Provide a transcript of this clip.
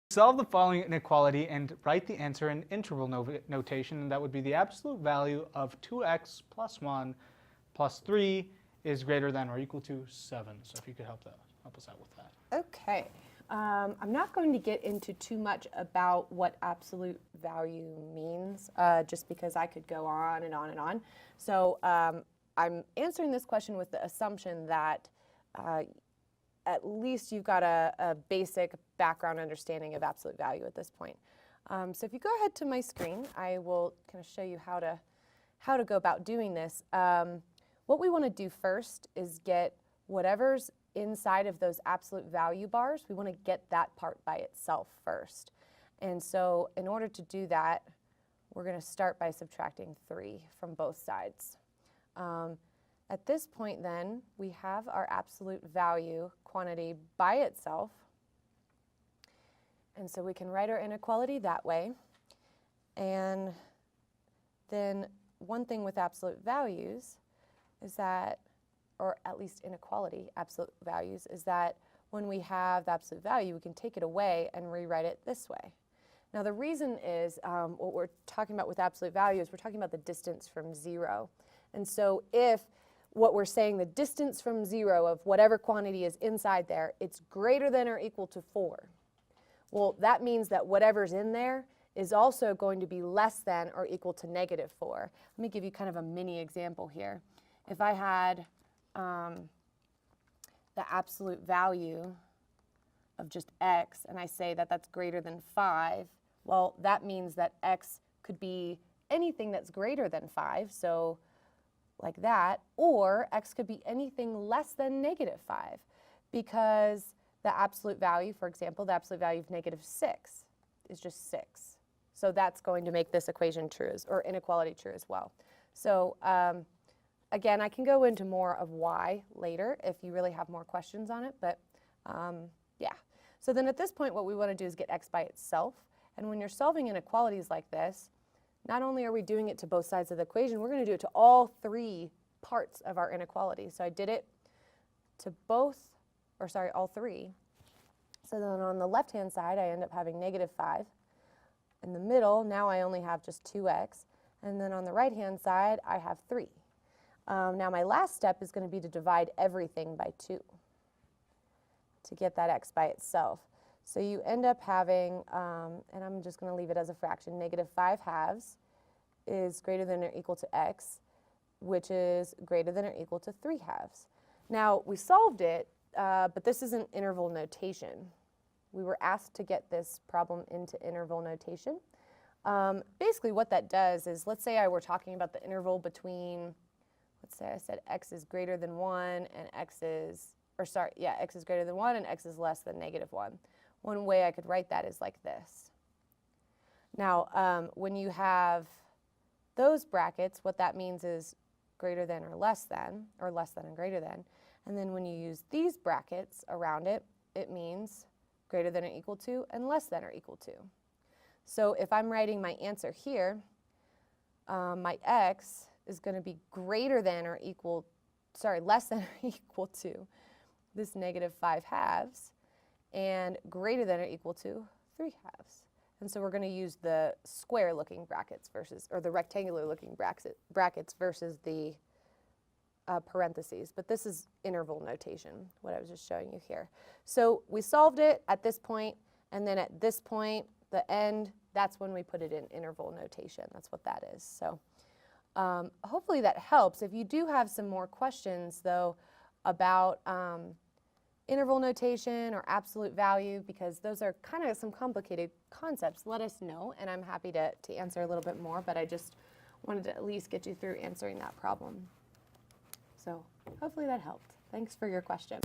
Solve the following inequality and write the answer in interval notation, and that would be the absolute value of 2x plus 1 plus 3 is greater than or equal to 7. So if you could help us out with that. Okay. I'm not going to get into too much about what absolute value means, just because I could go on and on and on. So I'm answering this question with the assumption that at least you've got a basic background understanding of absolute value at this point. So if you go ahead to my screen, I will kind of show you how to go about doing this. What we want to do first is get whatever's inside of those absolute value bars. We want to get that part by itself first. And so in order to do that, we're going to start by subtracting 3 from both sides. At this point then, we have our absolute value quantity by itself. And so we can write our inequality that way. And then one thing with absolute values is that, or at least inequality absolute values, is that when we have the absolute value, we can take it away and rewrite it this way. Now the reason is, what we're talking about with absolute value is we're talking about the distance from 0. And so if what we're saying, the distance from 0 of whatever quantity is inside there, it's greater than or equal to 4. Well, that means that whatever's in there is also going to be less than or equal to negative 4. Let me give you kind of a mini example here. If I had the absolute value of just x, and I say that that's greater than 5, well, that means that x could be anything that's greater than 5, so like that, or x could be anything less than negative 5, because the absolute value, for example, the absolute value of negative 6 is just 6. So that's going to make this equation true, or inequality true as well. So again, I can go into more of why later if you really have more questions on it, but yeah. So then at this point, what we want to do is get x by itself. And when you're solving inequalities like this, not only are we doing it to both sides of the equation, we're going to do it to all 3 parts of our inequality. So I did it to all 3. So then on the left-hand side, I end up having negative 5. In the middle, now I only have just 2x. And then on the right-hand side, I have 3. Now my last step is going to be to divide everything by 2 to get that x by itself. So you end up having, and I'm just going to leave it as a fraction, negative 5 halves is greater than or equal to x, which is greater than or equal to 3 halves. Now we solved it, but this isn't interval notation. We were asked to get this problem into interval notation. Basically what that does is, let's say I were talking about the interval between, let's say I said x is greater than 1 and x is greater than 1 and x is less than negative 1. One way I could write that is like this. Now, when you have those brackets, what that means is greater than or less than and greater than. And then when you use these brackets around it, it means greater than or equal to and less than or equal to. So if I'm writing my answer here, my x is going to be greater than or equal, less than or equal to this negative 5 halves, and greater than or equal to 3 halves. And so we're going to use the square-looking brackets versus, or the rectangular-looking brackets versus the parentheses. But this is interval notation, what I was just showing you here. So we solved it at this point, and then at this point, the end, that's when we put it in interval notation. That's what that is. So hopefully that helps. If you do have some more questions, though, about interval notation or absolute value, because those are kind of some complicated concepts, let us know, and I'm happy to answer a little bit more, but I just wanted to at least get you through answering that problem. So hopefully that helped. Thanks for your question.